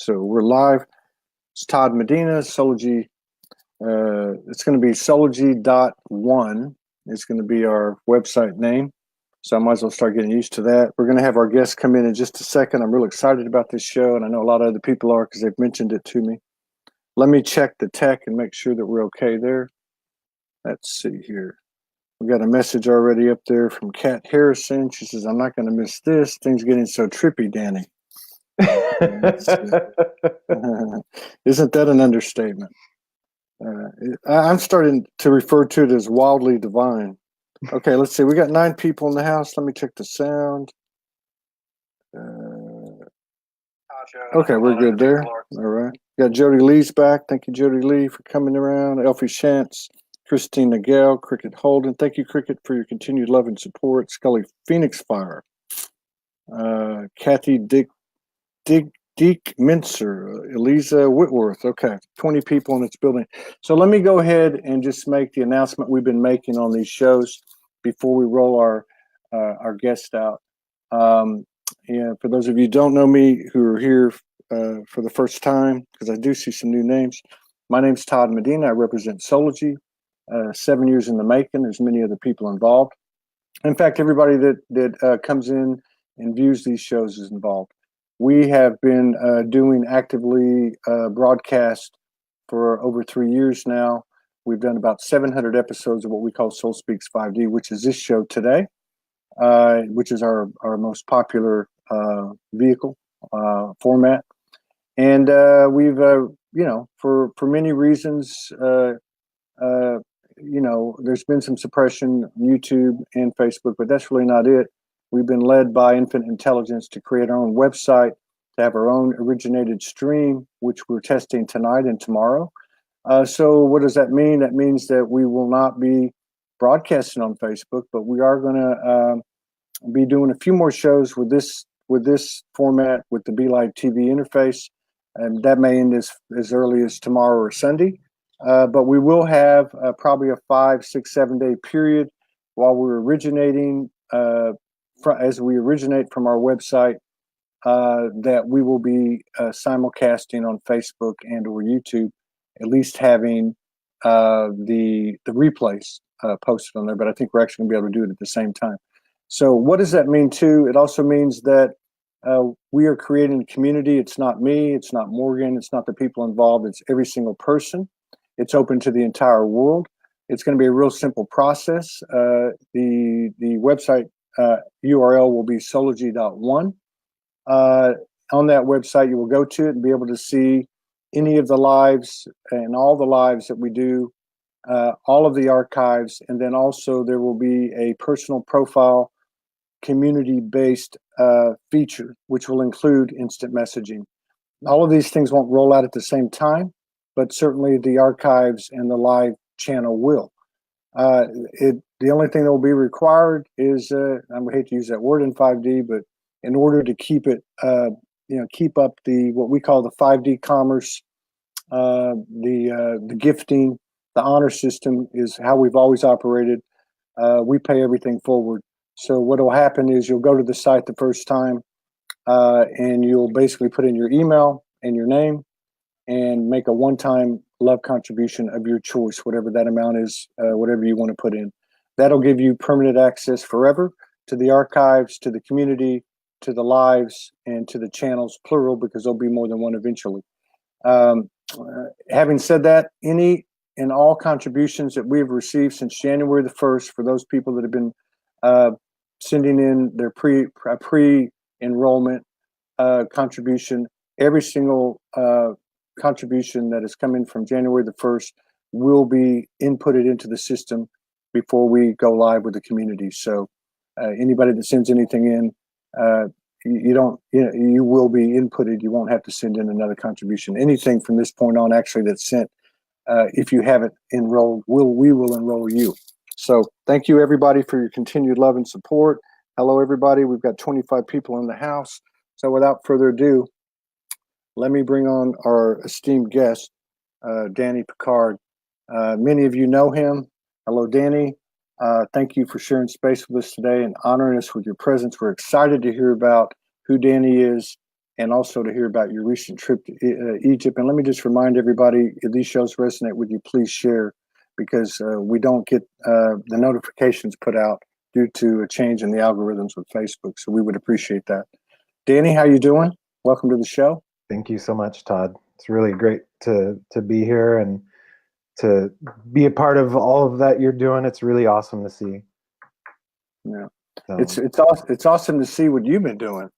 So we're live. It's Todd Medina, Soulogy. It's going to be Soulogy.1. It's going to be our website name. So I might as well start getting used to that. We're going to have our guests come in just a second. I'm really excited about this show, and I know a lot of other people are because they've mentioned it to me. Let me check the tech and make sure that we're okay there. Let's see here. We got a message already up there from Kat Harrison. She says, I'm not going to miss this. Things getting so trippy, Danny. Isn't that an understatement? I'm starting to refer to it as wildly divine. Okay, let's see. We got 9 people in the house. Let me check the sound. Okay, we're good there. All right. Got Jody Lee's back. Thank you, Jody Lee, for coming around. Elfie Shantz, Christina Gale, Cricket Holden. Thank you, Cricket, for your continued love and support. Scully Phoenix Fire. Kathy Deke Mincer, Eliza Whitworth. Okay, 20 people in this building. So let me go ahead and just make the announcement we've been making on these shows before we roll our guest out. And for those of you who don't know me, who are here for the first time, because I do see some new names, my name's Todd Medina. I represent Soulogy. 7 years in the making. There's many other people involved. In fact, everybody that comes in and views these shows is involved. We have been doing actively broadcast for over 3 years now. We've done about 700 episodes of what we call Soul Speaks 5D, which is this show today, which is our most popular vehicle format. And we've, for many reasons, there's been some suppression on YouTube and Facebook, but that's really not it. We've been led by Infinite Intelligence to create our own website, to have our own originated stream, which we're testing tonight and tomorrow. So what does that mean? That means that we will not be broadcasting on Facebook, but we are going to be doing a few more shows with this format with the Be Live TV interface, and that may end as early as tomorrow or Sunday. But we will have probably a 5, 6, 7 day period while we're originating. As we originate from our website, that we will be simulcasting on Facebook and or YouTube, at least having the replays posted on there. But I think we're actually going to be able to do it at the same time. So what does that mean too? It also means that we are creating a community. It's not me. It's not Morgan. It's not the people involved. It's every single person. It's open to the entire world. It's going to be a real simple process. The website URL will be Soulogy.1. On that website, you will go to it and be able to see any of the lives and all the lives that we do, all of the archives, and then also there will be a personal profile, community-based feature, which will include instant messaging. All of these things won't roll out at the same time, but certainly the archives and the live channel will. The only thing that will be required is, I hate to use that word in 5D, but in order to keep it, keep up what we call the 5D commerce, the gifting, the honor system is how we've always operated. We pay everything forward. So what will happen is you'll go to the site the first time, and you'll basically put in your email and your name, and make a one-time love contribution of your choice, whatever that amount is, whatever you want to put in. That'll give you permanent access forever to the archives, to the community, to the lives, and to the channels, plural, because there'll be more than one eventually. Having said that, any and all contributions that we have received since January the 1st, for those people that have been sending in their pre-enrollment contribution, every single contribution that has come in from January the 1st will be inputted into the system before we go live with the community. So anybody that sends anything in, you will be inputted. You won't have to send in another contribution. Anything from this point on actually that's sent, if you haven't enrolled, we will enroll you. So thank you everybody for your continued love and support. Hello everybody, we've got 25 people in the house. So without further ado, let me bring on our esteemed guest, Danny Picard. Many of you know him. Hello, Danny. Thank you for sharing space with us today and honoring us with your presence. We're excited to hear about who Danny is and also to hear about your recent trip to Egypt. And let me just remind everybody, if these shows resonate with you, please share, because we don't get the notifications put out due to a change in the algorithms with Facebook. So we would appreciate that. Danny, how you doing? Welcome to the show. Thank you so much, Todd. It's really great to be here and to be a part of all of that you're doing. It's really awesome to see. Yeah, so. It's awesome to see what you've been doing.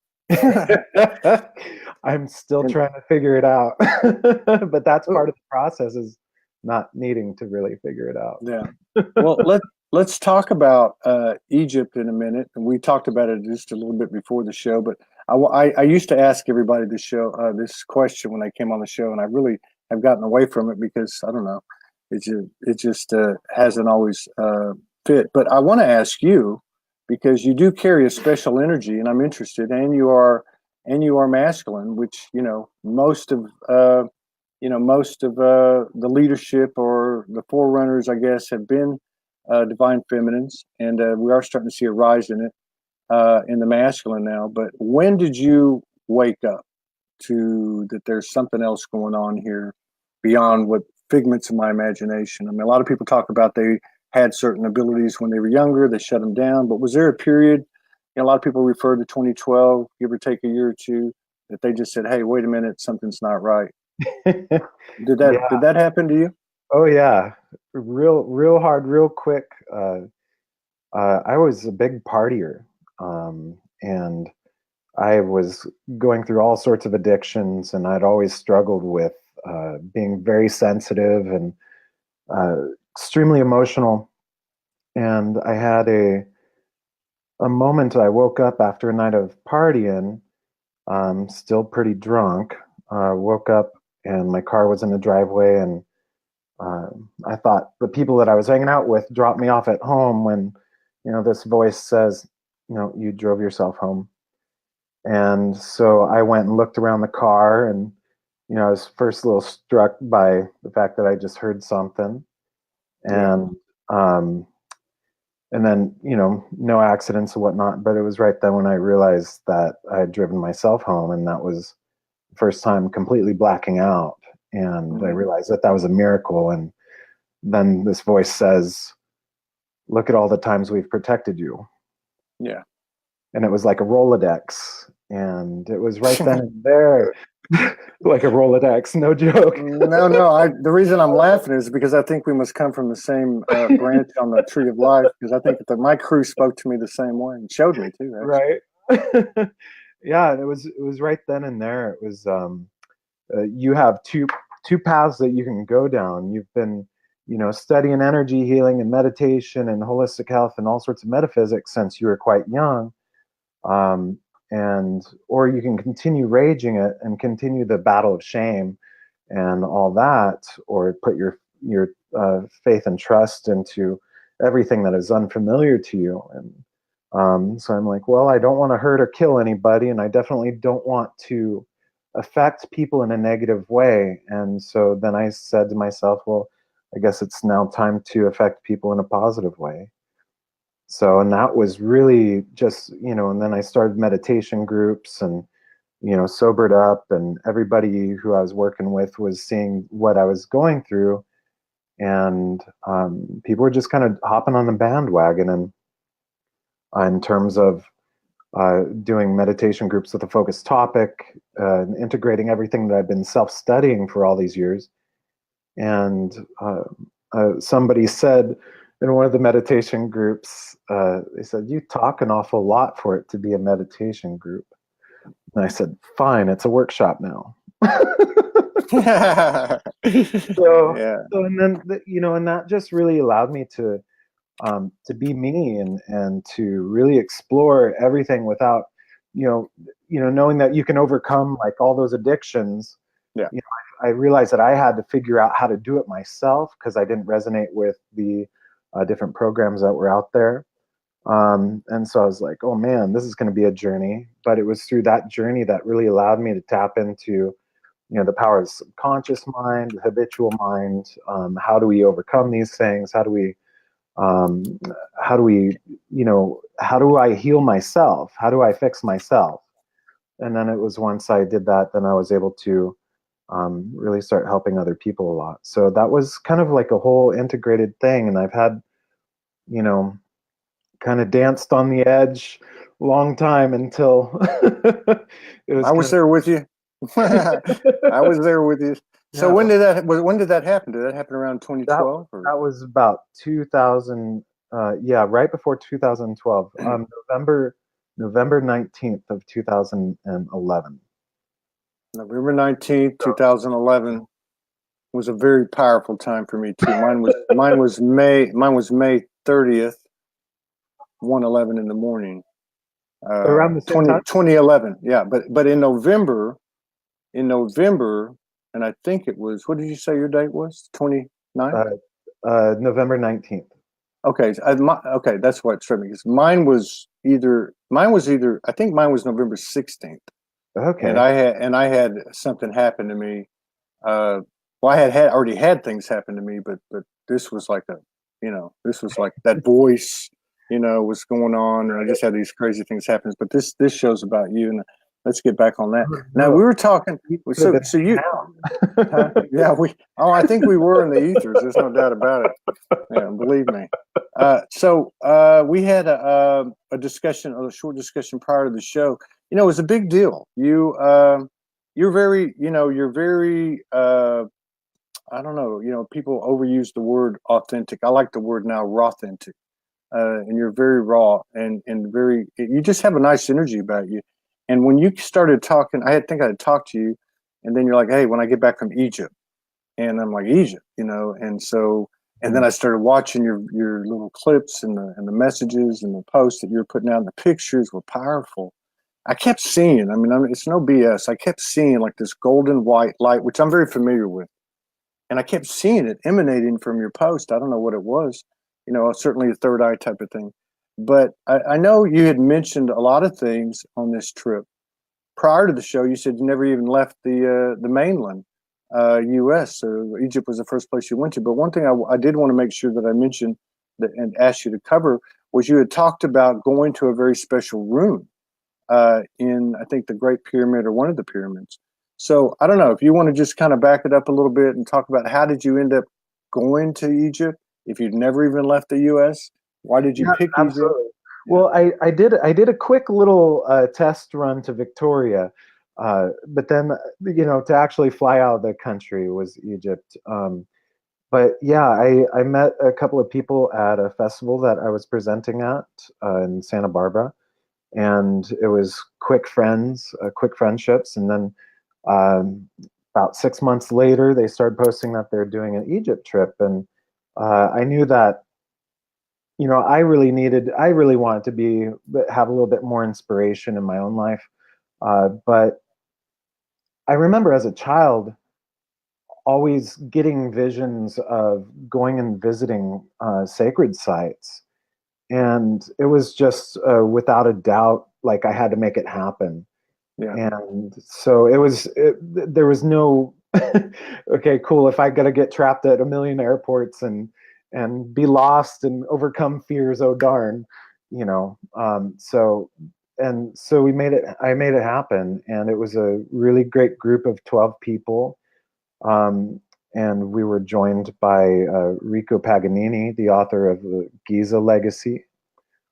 I'm still trying to figure it out, but that's part of the process, is not needing to really figure it out. Yeah. Well, let's talk about Egypt in a minute, and we talked about it just a little bit before the show. But I used to ask everybody this question when they came on the show, and I really have gotten away from it because I don't know, it just hasn't always fit. But I want to ask you, because you do carry a special energy, and I'm interested, and you are masculine, which most of the leadership or the forerunners, I guess, have been divine feminines, and we are starting to see a rise in it in the masculine now. But when did you wake up to that there's something else going on here beyond what figments of my imagination? I mean, a lot of people talk about they had certain abilities when they were younger, they shut them down. But was there a period, a lot of people refer to 2012, give or take a year or two, that they just said, hey, wait a minute, something's not right? Did that happen to you? Oh yeah, real hard, real quick. I was a big partier, and I was going through all sorts of addictions, and I'd always struggled with being very sensitive and extremely emotional. And I had a moment. I woke up after a night of partying, still pretty drunk. Woke up and my car was in the driveway, and I thought the people that I was hanging out with dropped me off at home when, this voice says, you drove yourself home. And so I went and looked around the car, and, I was first a little struck by the fact that I just heard something. And, and then, no accidents and whatnot, but it was right then when I realized that I had driven myself home, and that was the first time completely blacking out. And I realized that was a miracle. And then this voice says, look at all the times we've protected you. Yeah. And it was like a Rolodex. And it was right then and there, like a Rolodex, no joke. No. The reason I'm laughing is because I think we must come from the same branch on the tree of life, because I think that my crew spoke to me the same way and showed me too. Actually. Right. Yeah, it was right then and there. It was you have two paths that you can go down. You've been, studying energy healing and meditation and holistic health and all sorts of metaphysics since you were quite young, or you can continue raging it and continue the battle of shame and all that, or put your faith and trust into everything that is unfamiliar to you. And so I'm like, well, I don't want to hurt or kill anybody, and I definitely don't want to affect people in a negative way. And so then I said to myself, well, I guess it's now time to affect people in a positive way. So, and that was really just, and then I started meditation groups and, sobered up, and everybody who I was working with was seeing what I was going through. And people were just kind of hopping on the bandwagon. And in terms of doing meditation groups with a focused topic, integrating everything that I've been self-studying for all these years. And somebody said in one of the meditation groups, they said, you talk an awful lot for it to be a meditation group. And I said, fine, it's a workshop now. So and then, and that just really allowed me to be me and to really explore everything without, knowing that you can overcome like all those addictions. Yeah. I realized that I had to figure out how to do it myself because I didn't resonate with the different programs that were out there. And so I was like, oh man, this is going to be a journey. But it was through that journey that really allowed me to tap into, the power of the subconscious mind, the habitual mind. How do we overcome these things? How do I heal myself? How do I fix myself? And then it was once I did that, then I was able to really start helping other people a lot. So that was kind of like a whole integrated thing. And I've had, you know, kind of danced on the edge long time until it was I was kind there with you. I was there with you. So yeah, when did that happen? Did that happen around that 2012 or? that was about 2000, yeah, right before 2012, November 19th of 2011. November 19th, So 2011 was a very powerful time for me too. Mine was May 30th, 1:11 in the morning. around the same 20 time. 2011. Yeah, but in November, and I think it was, what did you say your date was? 29th? uh, November 19th. Okay, okay, that's what struck me because I think mine was November 16th, and Okay. I had something happen to me. Well, I had already had things happen to me, but this was like this was like that voice, was going on, and I just had these crazy things happen. But this show's about you, and let's get back on that. Oh, Now no, we were talking, we could have so been so hanging you, huh? out. Yeah, I think we were in the ethers. There's no doubt about it. Yeah, believe me. We had a discussion, a short discussion prior to the show. It was a big deal. You're very, you're very. I don't know. People overuse the word authentic. I like the word now, authentic. And you're very raw and very. You just have a nice energy about you. And when you started talking, think I had talked to you, and then you're like, "Hey, when I get back from Egypt," and I'm like, "Egypt," and so. And then I started watching your little clips and the messages and the posts that you're putting out, and the pictures were powerful. I kept seeing, it's no BS. I kept seeing like this golden white light, which I'm very familiar with. And I kept seeing it emanating from your post. I don't know what it was, certainly a third eye type of thing. But I know you had mentioned a lot of things on this trip. Prior to the show, you said you never even left the mainland U.S. So Egypt was the first place you went to. But one thing I did want to make sure that I mentioned and asked you to cover was you had talked about going to a very special room in, I think, the Great Pyramid or one of the pyramids. So I don't know if you want to just kind of back it up a little bit and talk about how did you end up going to Egypt if you'd never even left the U.S. Why did you Yeah, pick Egypt? absolutely. Yeah. Well, I did a quick little test run to Victoria, but then to actually fly out of the country was Egypt. But yeah, I met a couple of people at a festival that I was presenting at in Santa Barbara, and it was quick friendships, and then about 6 months later, they started posting that they're doing an Egypt trip, and I knew that I really wanted to have a little bit more inspiration in my own life. But I remember as a child always getting visions of going and visiting sacred sites. And it was just without a doubt, like I had to make it happen. Yeah. And so there was no, okay, cool. If I got to get trapped at a million airports and be lost and overcome fears, oh darn, so I made it happen. And it was a really great group of 12 people. Um, and we were joined by Rico Paganini, the author of the Giza Legacy.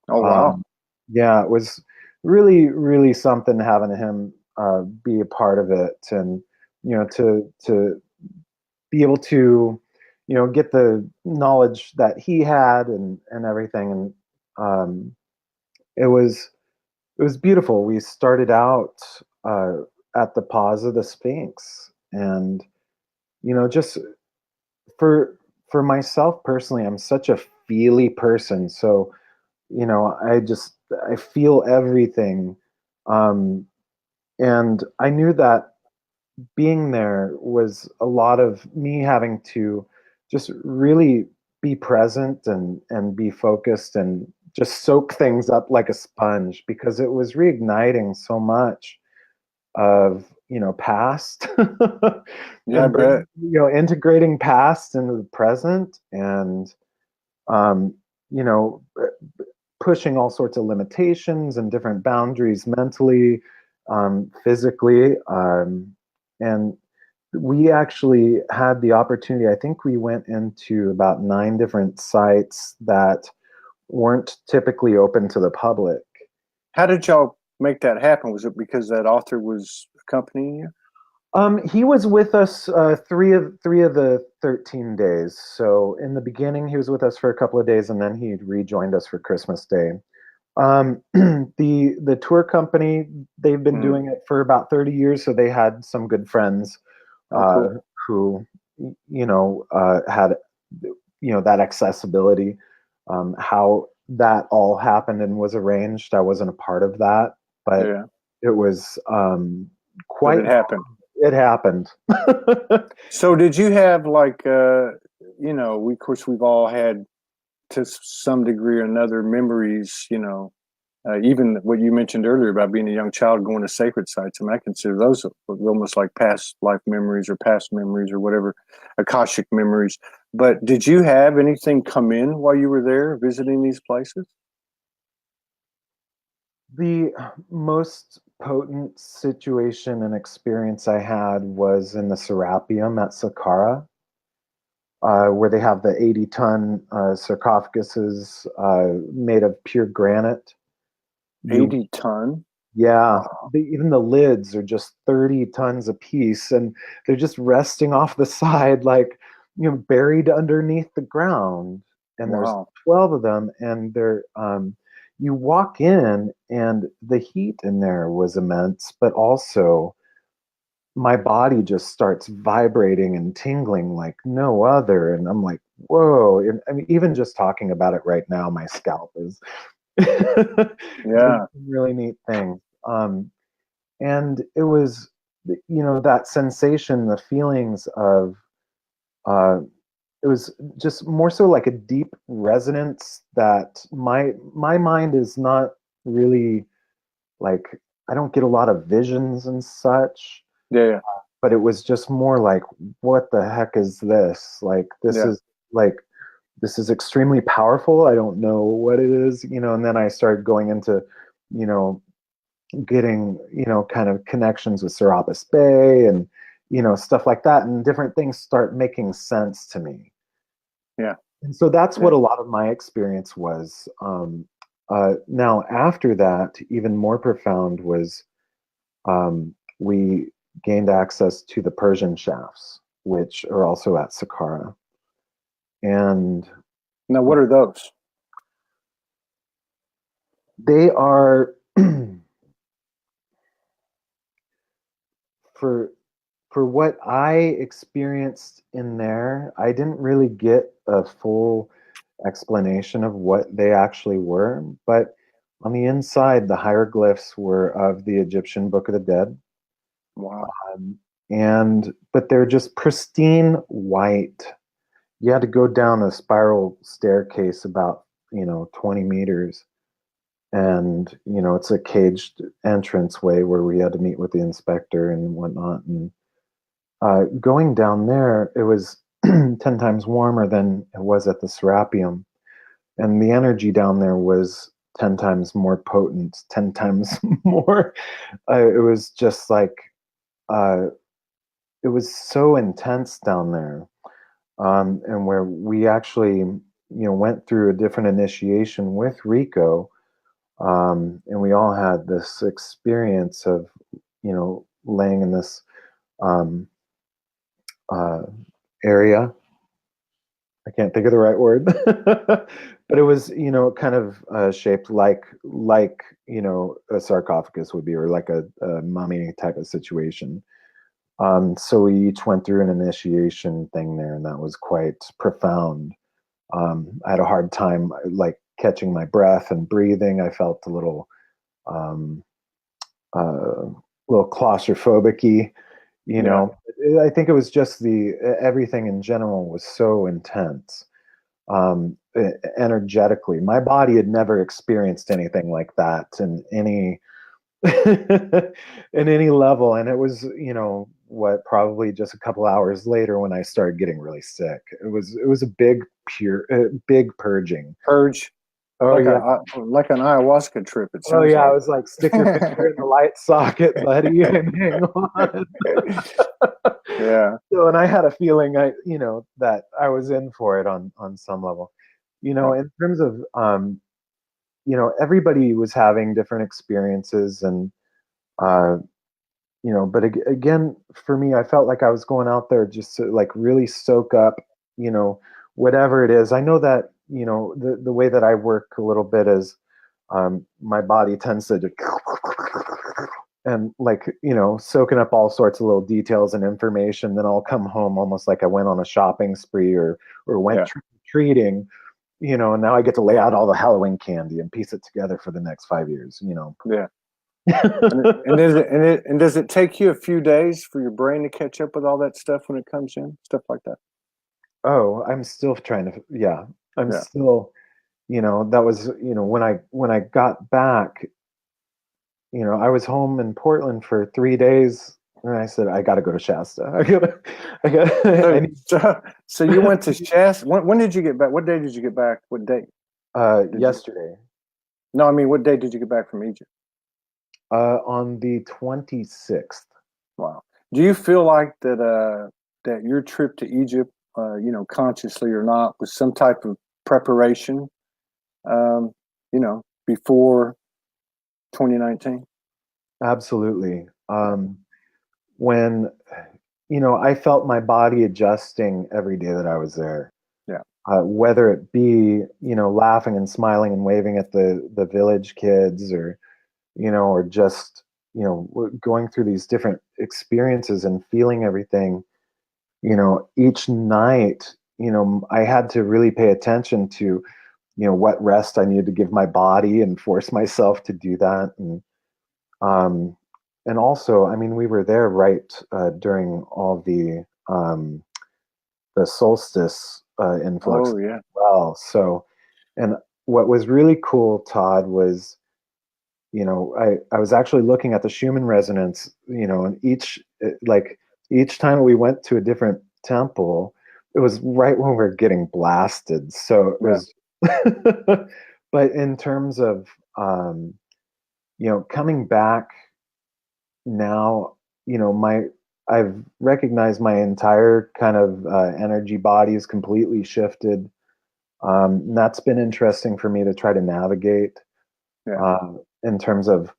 Oh, wow. Um, yeah, it was really, really something having him be a part of it, and to be able to get the knowledge that he had and everything, and um, it was beautiful. We started out at the Pause of the Sphinx, and just for for myself personally, I'm such a feely person, so I feel everything. Um, and I knew that being there was a lot of me having to just really be present and be focused and just soak things up like a sponge, because it was reigniting so much of past Yeah, I and bet. integrating past into the present, and um, you know pushing all sorts of limitations and different boundaries mentally, physically, and we actually had the opportunity. I think we went into about 9 different sites that weren't typically open to the public. How did y'all make that happen? Was it because that author was accompanying you? He was with us three of the 13 days. So in the beginning, he was with us for a couple of days, and then he rejoined us for Christmas Day. The tour company, they've been doing it for about 30 years, so they had some good friends Cool. who had that accessibility. How that all happened and was arranged, I wasn't a part of that, but Yeah, it was but quite. it happened. It happened. So did you have like we of course we've all had to some degree or another memories, even what you mentioned earlier about being a young child going to sacred sites. I mean, I consider those almost like past life memories or past memories or whatever, Akashic memories. But did you have anything come in while you were there visiting these places? The most potent situation and experience I had was in the Serapeum at Saqqara, where they have the 80-ton sarcophaguses made of pure granite. You 80 ton? Yeah, Wow. even the lids are just 30 tons a piece, and they're just resting off the side, like, buried underneath the ground. And there's Wow. 12 of them, and you walk in, and the heat in there was immense, but also my body just starts vibrating and tingling like no other. And I'm like, whoa. And I mean, even just talking about it right now, my scalp is doing Yeah. some really neat things. And it was, that sensation, the feelings of, uh, it was just more so like a deep resonance that my mind is not really like, I don't get a lot of visions and such, Yeah. but it was just more like, what the heck is this? Like, Yeah. this is extremely powerful. I don't know what it is, and then I started going into, you know, getting, kind of connections with Serapis Bay and, stuff like that. And different things start making sense to me. Yeah. And so that's Yeah. what a lot of my experience was. Now, after that, even more profound was we gained access to the Persian shafts, which are also at Saqqara. And Now, what are those? they are for what I experienced in there, I didn't really get a full explanation of what they actually were, but on the inside, the hieroglyphs were of the Egyptian Book of the Dead. Wow. Um, but they're just pristine white. You had to go down a spiral staircase about, 20 meters. And, it's a caged entranceway where we had to meet with the inspector and whatnot. And going down there, it was 10 times warmer than it was at the Serapeum. And the energy down there was 10 times more potent, 10 times more. It was just like, uh, it was so intense down there. And where we actually, went through a different initiation with Rico. And we all had this experience of, laying in this um, uh, area. I can't think of the right word, but it was, kind of shaped like a sarcophagus would be, or like a mummy type of situation. So we each went through an initiation thing there, and that was quite profound. I had a hard time like catching my breath and breathing. I felt a um, little claustrophobic-y, Yeah. I think it was just everything in general was so intense, energetically. My body had never experienced anything like that in any in any level, and it was, what, probably just a couple hours later when I started getting really sick. It was a big purging. Purge. Oh yeah. Like an ayahuasca trip. It Oh sounds yeah. I like. was like, stick your finger in the light socket, buddy, and hang on. Yeah. So, and I had a feeling that I was in for it on some level. Yeah. In terms of everybody was having different experiences, and uh, but again, for me, I felt like I was going out there just to like really soak up, whatever it is. I know that, the way that I work a little bit is, my body tends to just and like, soaking up all sorts of little details and information. Then I'll come home almost like I went on a shopping spree or went Yeah. trick-or-treating, and now I get to lay out all the Halloween candy and piece it together for the next 5 years. Yeah. And does it take you a few days for your brain to catch up with all that stuff when it comes in, stuff like that? Oh, I'm still trying to, yeah, I'm Yeah. still, that was, when I got back, I was home in Portland for 3 days, and I said, I got to go to Shasta. I So, need, so you went to Shasta. When did you get back? What day did you get back? What date? Did you? yesterday, No, I mean, what day did you get back from Egypt? on the 26th. Wow. Do you feel like that your trip to Egypt, consciously or not, was some type of preparation, before 2019? Absolutely. When, I felt my body adjusting every day that I was there. Yeah. Whether it be, laughing and smiling and waving at the village kids, or just, going through these different experiences and feeling everything, each night, I had to really pay attention to, what rest I needed to give my body and force myself to do that. Um, and also, I mean, we were there right during all the solstice influx Oh, as yeah. well. So, and what was really cool, Todd, was, I was actually looking at the Schumann resonance, and each time we went to a different temple, it was right when we were getting blasted. So it Yeah. was, but in terms of, coming back now, my I've recognized my entire kind of energy body is completely shifted. And that's been interesting for me to try to navigate, Yeah. in terms of,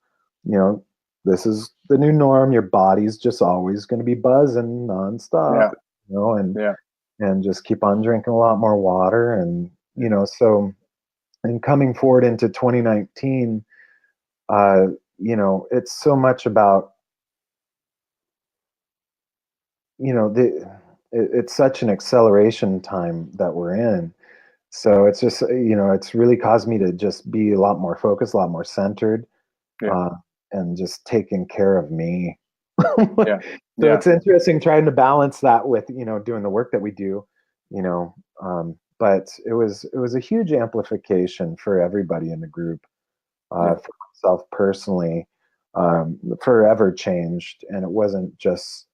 you know, this is the new norm. Your body's just always going to be buzzing nonstop, Yeah. and Yeah. just keep on drinking a lot more water, and so, and coming forward into 2019, uh, it's so much about, it's such an acceleration time that we're in. So it's just, it's really caused me to just be a lot more focused, a lot more centered, Yeah. uh, and just taking care of me. Yeah. So Yeah. it's interesting trying to balance that with, doing the work that we do, but it was a huge amplification for everybody in the group. Yeah. For myself personally, forever changed, and it wasn't just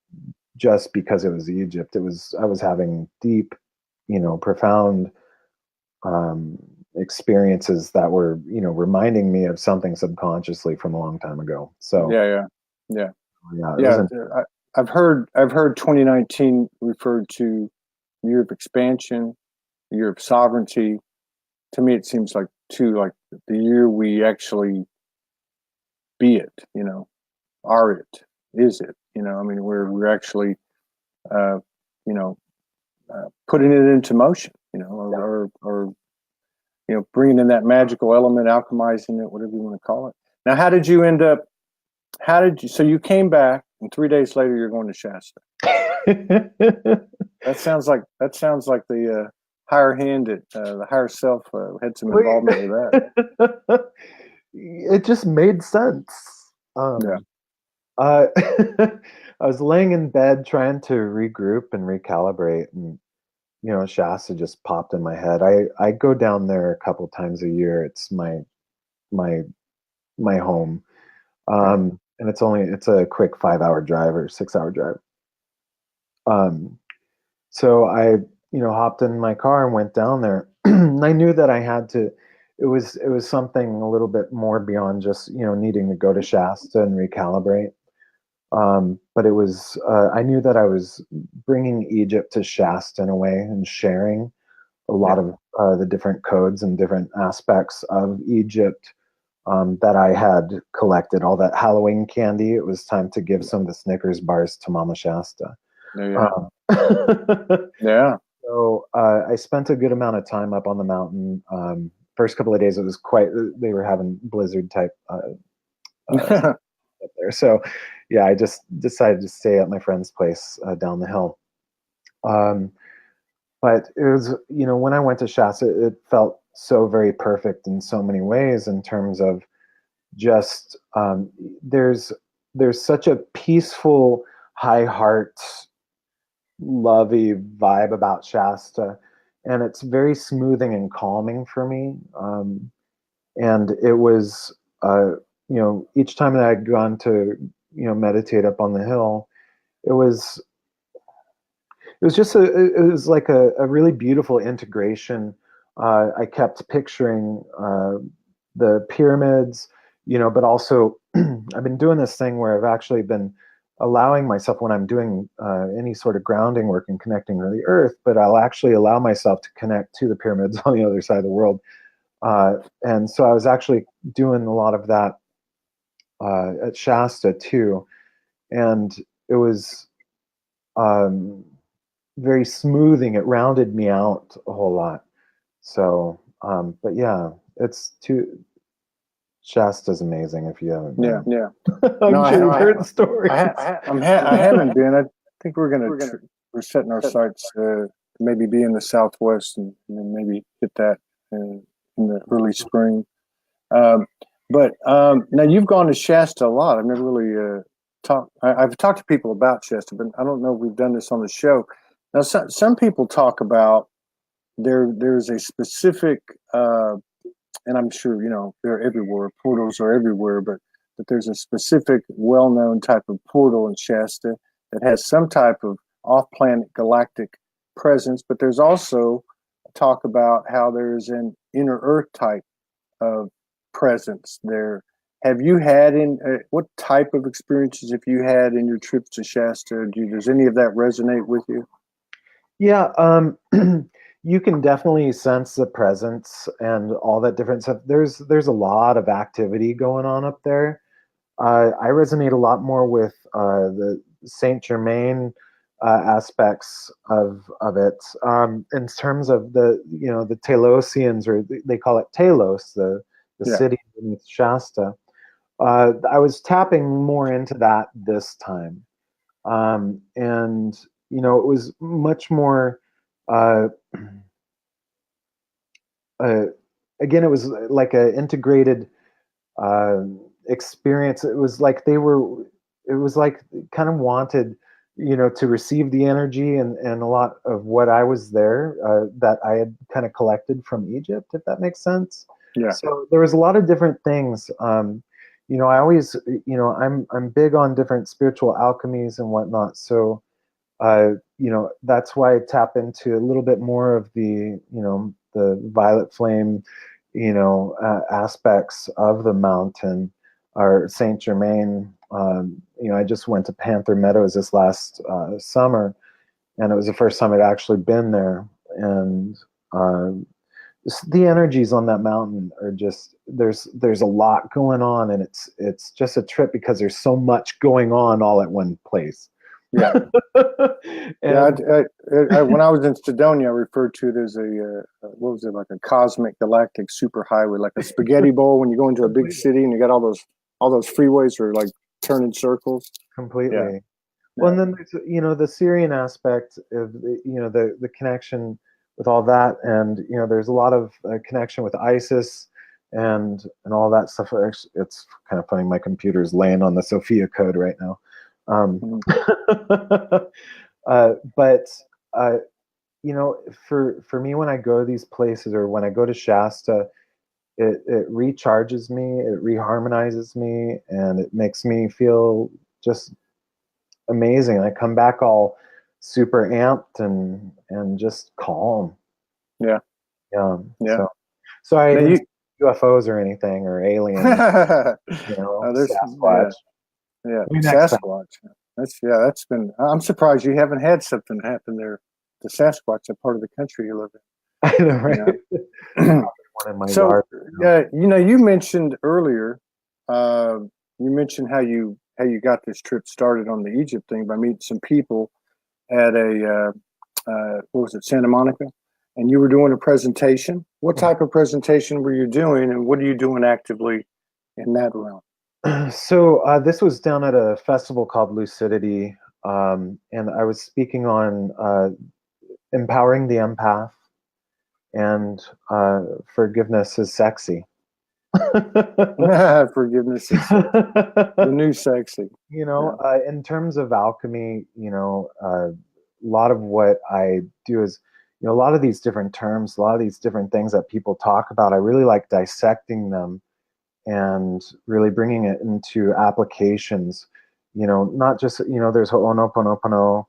because it was Egypt. It was, I was having deep, profound um, experiences that were, reminding me of something subconsciously from a long time ago. So Yeah. Yeah. Yeah. yeah, it Yeah. wasn't. I've heard 2019 referred to year of expansion, year of sovereignty. To me, it seems like the year we actually be it, are it, is it, I mean, we're actually, uh, you know, putting it into motion, or bringing in that magical element, alchemizing it, whatever you want to call it. Now, how did you end up? So you came back, and 3 days later, you're going to Shasta. That sounds like the higher hand, the higher self had some involvement with that. It just made sense. Yeah, Uh, I was laying in bed trying to regroup and recalibrate, and Shasta just popped in my head. I go down there a couple times a year. It's my my home, yeah, and it's a quick 5 hour drive or 6 hour drive. Um, so I hopped in my car and went down there. And I knew that I had to. it was something a little bit more beyond just, needing to go to Shasta and recalibrate. But it was, I knew that I was bringing Egypt to Shasta in a way and sharing a lot of the different codes and different aspects of Egypt that I had collected, all that Halloween candy. It was time to give some of the Snickers bars to Mama Shasta. Yeah. Um, Yeah. So I spent a good amount of time up on the mountain. First couple of days, it was they were having blizzard type up there. So yeah, I just decided to stay at my friend's place down the hill. But it was, when I went to Shasta, it felt so very perfect in so many ways in terms of just there's such a peaceful, high heart, lovey vibe about Shasta, and it's very smoothing and calming for me. And it was, each time that I'd gone to, meditate up on the hill, it was it was like a really beautiful integration. I kept picturing the pyramids, but also I've been doing this thing where I've actually been allowing myself, when I'm doing any sort of grounding work and connecting to the earth, but I'll actually allow myself to connect to the pyramids on the other side of the world. And so I was actually doing a lot of that at Shasta too. And it was very smoothing. It rounded me out a whole lot. So, but yeah, Shasta's amazing if you haven't been. Yeah. I'm No, sure you've heard stories. I haven't been. I think we're setting our sights to maybe be in the Southwest and then maybe hit that in the early spring. But now you've gone to Shasta a lot. I've never really talked. I've talked to people about Shasta, but I don't know if we've done this on the show. Now, some people talk about there's a specific, and I'm sure they're everywhere. Portals are everywhere, but there's a specific, well-known type of portal in Shasta that has some type of off-planet galactic presence. But there's also talk about how there's an inner Earth type of presence there. Have you had what type of experiences have you had in your trips to Shasta? Does any of that resonate with you? Yeah, you can definitely sense the presence and all that different stuff. There's a lot of activity going on up there. I resonate a lot more with the Saint Germain aspects of it, in terms of the Telosians, or they call it Telos, the Yeah. city beneath Shasta. I was tapping more into that this time, and it was much more. Uh, Again, it was like an integrated uh, experience. It was like it was like kind of wanted, to receive the energy and a lot of what I was there, that I had kind of collected from Egypt, if that makes sense. Yeah. So there was a lot of different things. I always, I'm big on different spiritual alchemies and whatnot. So, that's why I tap into a little bit more of the violet flame, aspects of the mountain or Saint Germain. I just went to Panther Meadows this last summer, and it was the first time I'd actually been there. And the energies on that mountain are just there's a lot going on, and it's just a trip because there's so much going on all at one place. Yeah. Yeah. When I was in Sedona, I referred to it as what was it, like a cosmic galactic superhighway, like a spaghetti bowl when you go into a big city and you got all those freeways are like turning circles. Completely. Yeah. Well, and then there's the Syrian aspect of the connection with all that, and there's a lot of connection with ISIS and all that stuff. Actually, it's kind of funny. My computer's laying on the Sophia code right now. But for me, when I go to these places or when I go to Shasta, it recharges me, it reharmonizes me, and it makes me feel just amazing. I come back all super amped and just calm. Yeah. Yeah. Yeah. So I UFOs or anything or aliens, Yeah, Sasquatch. yeah, Maybe next time. Sasquatch. That's been. I'm surprised you haven't had something happen there. The Sasquatch, that part of the country you live I know, in. right? Yeah. One in my So, yard. yeah, you mentioned earlier, uh, you mentioned how you got this trip started on the Egypt thing by meeting some people at a what was it, Santa Monica, and you were doing a presentation. What type of presentation were you doing, and what are you doing actively in that realm? So this was down at a festival called Lucidity, and I was speaking on empowering the empath and forgiveness is sexy. Forgiveness is the new sexy. Yeah. In terms of alchemy, a lot of what I do is, a lot of these different terms, a lot of these different things that people talk about, I really like dissecting them and really bringing it into applications. Not just, there's Ho'onoponopono,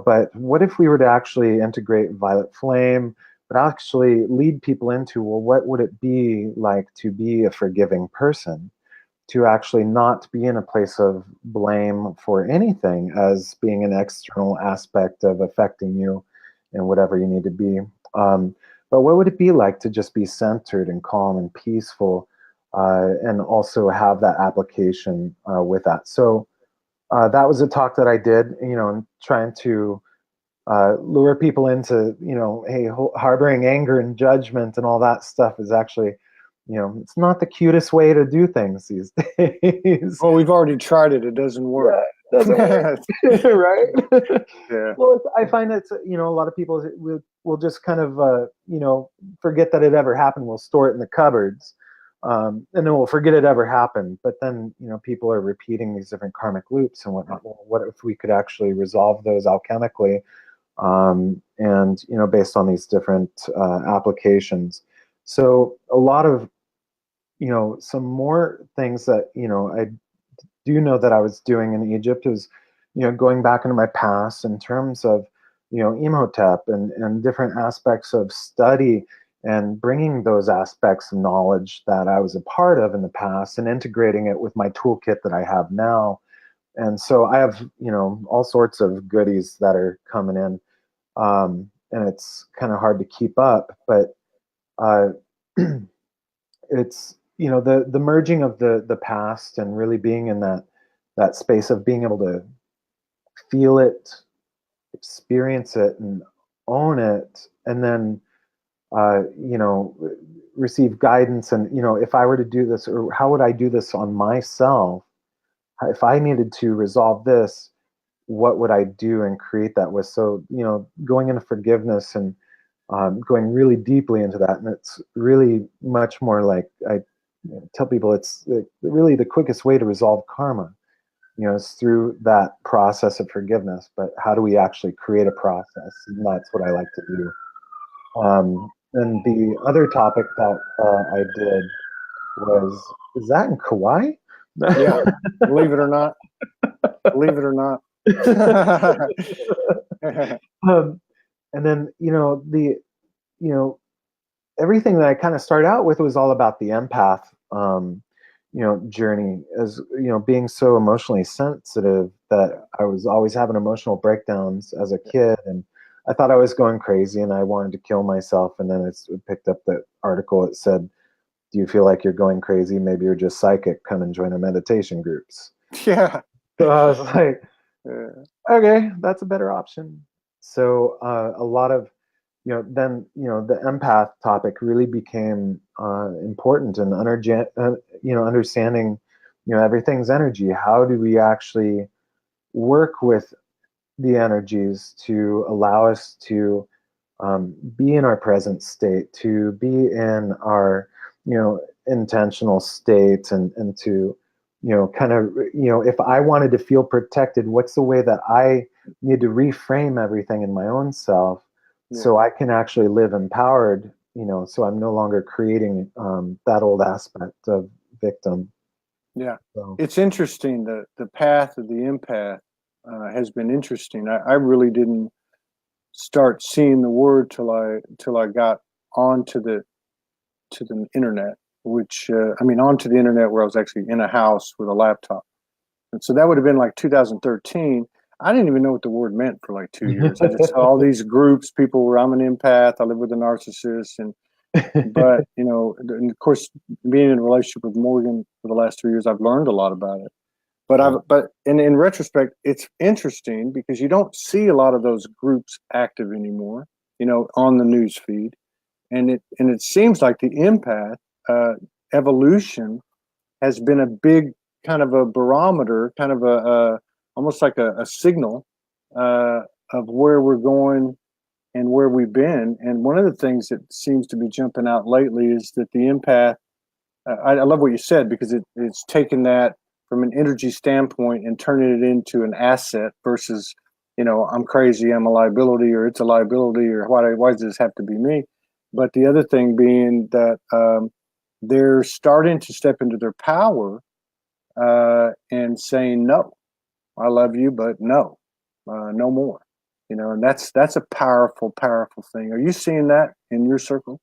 but what if we were to actually integrate violet flame, but actually lead people into, well, what would it be like to be a forgiving person? To actually not be in a place of blame for anything as being an external aspect of affecting you and whatever you need to be. But what would it be like to just be centered and calm and peaceful, and also have that application with that? So that was a talk that I did, and trying to lure people into, hey, harboring anger and judgment and all that stuff is actually, it's not the cutest way to do things these days. Well, we've already tried it. It doesn't work. Yeah, it doesn't work, right? Yeah. Well, I find that, a lot of people will just kind of, forget that it ever happened. We'll store it in the cupboards. And then we'll forget it ever happened. But then, people are repeating these different karmic loops and whatnot. Well, what if we could actually resolve those alchemically? And based on these different applications. So a lot of some more things that I do know that I was doing in Egypt is going back into my past in terms of Imhotep and different aspects of study and bringing those aspects of knowledge that I was a part of in the past and integrating it with my toolkit that I have now. And so I have all sorts of goodies that are coming in, and it's kind of hard to keep up. But uh, it's the merging of the past and really being in that space of being able to feel it, experience it, and own it, and then uh, you know receive guidance. And if I were to do this, or how would I do this on myself? If I needed to resolve this, what would I do and create that with? So, going into forgiveness and going really deeply into that. And it's really much more like I tell people it's really the quickest way to resolve karma, is through that process of forgiveness. But how do we actually create a process? And that's what I like to do. And the other topic that I did was, is that in Kauai? Yeah. Believe it or not. Believe it or not. um, and then you know everything that I kind of started out with was all about the empath journey, as being so emotionally sensitive that I was always having emotional breakdowns as a kid, and I thought I was going crazy and I wanted to kill myself. And then it picked up the article. It said, do you feel like you're going crazy? Maybe you're just psychic. Come and join our meditation groups. Yeah. So I was like, okay, that's a better option. So a lot of, then, the empath topic really became important, and understanding, everything's energy. How do we actually work with the energies to allow us to be in our present state, to be in our, intentional state, and to, kind of, if I wanted to feel protected, what's the way that I need to reframe everything in my own self so I can actually live empowered, so I'm no longer creating that old aspect of victim. Yeah. So. It's interesting. The path of the empath has been interesting. I really didn't start seeing the word till I got onto the internet, which I mean, onto the internet where I was actually in a house with a laptop. And so that would have been like 2013. I didn't even know what the word meant for like 2 years. I just saw all these groups, people where I'm an empath, I live with a narcissist, but you know, and of course, being in a relationship with Morgan for the last 3 years, I've learned a lot about it. But in retrospect, it's interesting because you don't see a lot of those groups active anymore, you know, on the news feed, and it seems like the empath evolution has been a big kind of a barometer, kind of a almost like a signal uh, of where we're going and where we've been. And one of the things that seems to be jumping out lately is that the empath. I love what you said because it's taken that from an energy standpoint and turning it into an asset versus, you know, I'm crazy, I'm a liability, or it's a liability, or why does this have to be me? But the other thing being that they're starting to step into their power and saying no, I love you, but no, no more. You know, and that's a powerful, powerful thing. Are you seeing that in your circle?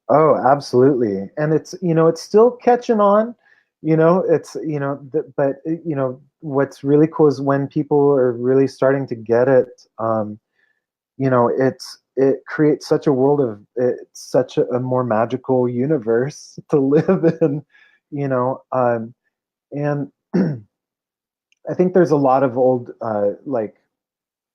Oh, absolutely. And it's, you know, it's still catching on, you know, it's, you know, but, you know, what's really cool is when people are really starting to get it, you know, it creates such a world of, it's such a more magical universe to live in, you know, and I think there's a lot of old, like,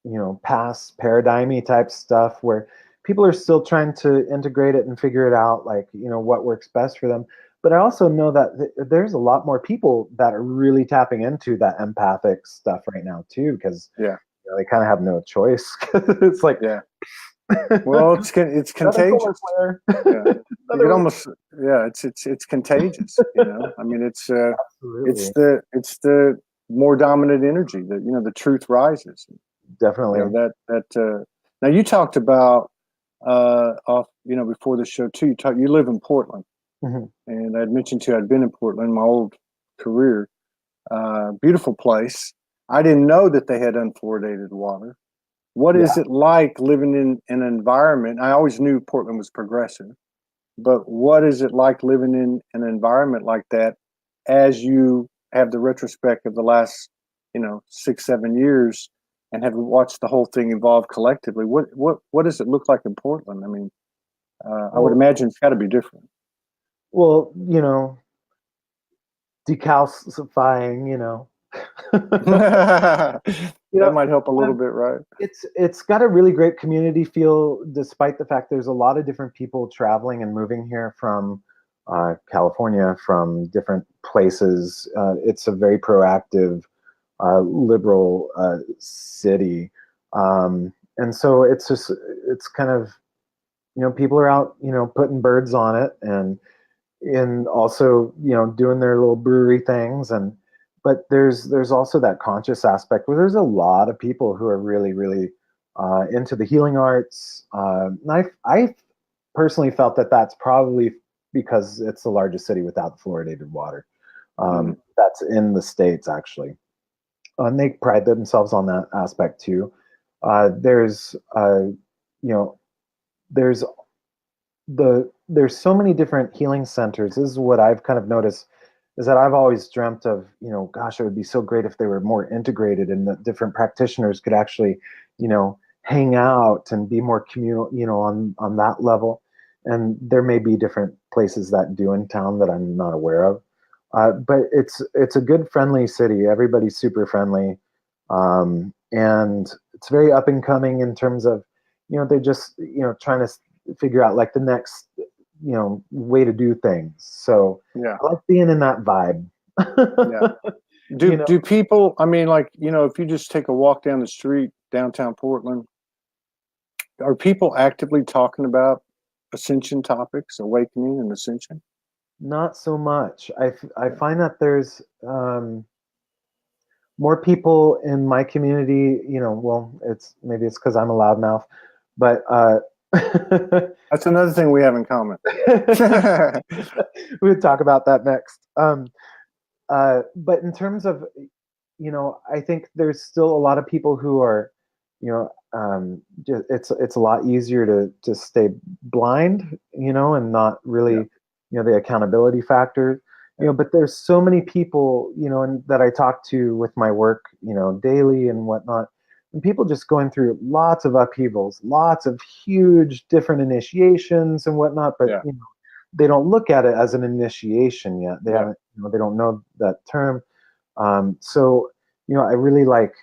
you know, past paradigmy type stuff where people are still trying to integrate it and figure it out, like, you know, what works best for them. But I also know that there's a lot more people that are really tapping into that empathic stuff right now too, because Yeah, you know, they kind of have no choice. It's like, yeah. Well, it's another solar contagious. flare. Yeah, you Another could one. almost, yeah, it's contagious. You know, I mean, Absolutely. it's the more dominant energy that, you know, the truth rises. You know Definitely. now you talked about off, you know, before the show too. You live in Portland, Mhm. and I'd mentioned to you I'd been in Portland my old career. Beautiful place. I didn't know that they had unfluoridated water. What is Yeah. it like living in an environment? I always knew Portland was progressive, but what is it like living in an environment like that as you have the retrospect of the last, you know, 6 7 years and have watched the whole thing evolve collectively? What does it look like in Portland? I mean, I would Well, imagine it's got to be different. well, you know, decalcifying, you know. That You know, might help a little um, bit, right? it's got a really great community feel, despite the fact there's a lot of different people traveling and moving here from California, from different places. It's a very proactive, liberal city, and so it's just it's kind of, you know, people are out, you know, putting birds on it, and also, you know, doing their little brewery things. And but there's also that conscious aspect where there's a lot of people who are really really into the healing arts. And I personally felt that that's probably because it's the largest city without fluoridated water, Mm. that's in the States actually, and they pride themselves on that aspect too. There's you know, there's there's so many different healing centers. This is what I've kind of noticed, is that I've always dreamt of, you know, gosh, it would be so great if they were more integrated and that different practitioners could actually, you know, hang out and be more communal, you know, on that level. And there may be different places that do in town that I'm not aware of. But it's a good, friendly city. Everybody's super friendly, and it's very up and coming in terms of, you know, they're just, you know, trying to figure out like the next, you know, way to do things. So Yeah, I like being in that vibe. yeah. You Do know, people? I mean, like, you know, if you just take a walk down the street downtown Portland, are people actively talking about ascension topics, awakening and ascension? not so much. I find that there's more people in my community, you know, well, it's maybe it's because I'm a loudmouth, but That's another thing we have in common. we'll talk about that next. But in terms of, you know, I think there's still a lot of people who are, you know, it's a lot easier to stay blind, you know, and not Yeah, really the accountability factor, but there's so many people, and that I talk to with my work, daily and whatnot, and people just going through lots of upheavals, lots of huge different initiations and whatnot, but Yeah. they don't look at it as an initiation yet. They Yeah. haven't, they don't know that term. So, I really like,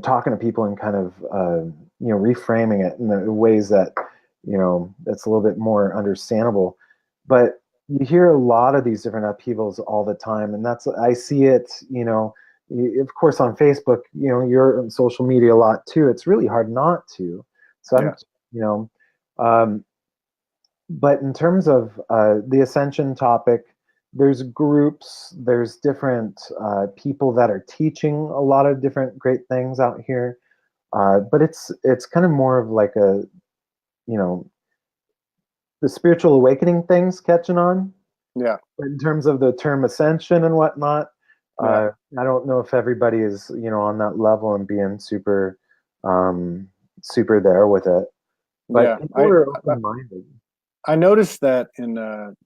talking to people and kind of, reframing it in the ways that, it's a little bit more understandable. But you hear a lot of these different upheavals all the time. And I see it, of course, on Facebook, you're on social media a lot too. It's really hard not to. So I'm, um, but in terms of the ascension topic, there's groups, there's different people that are teaching a lot of different great things out here. But it's kind of more of like a, the spiritual awakening things catching on. Yeah. But in terms of the term ascension and whatnot, Yeah. I don't know if everybody is, on that level and being super, super there with it. But Yeah. people are open-minded. I noticed that in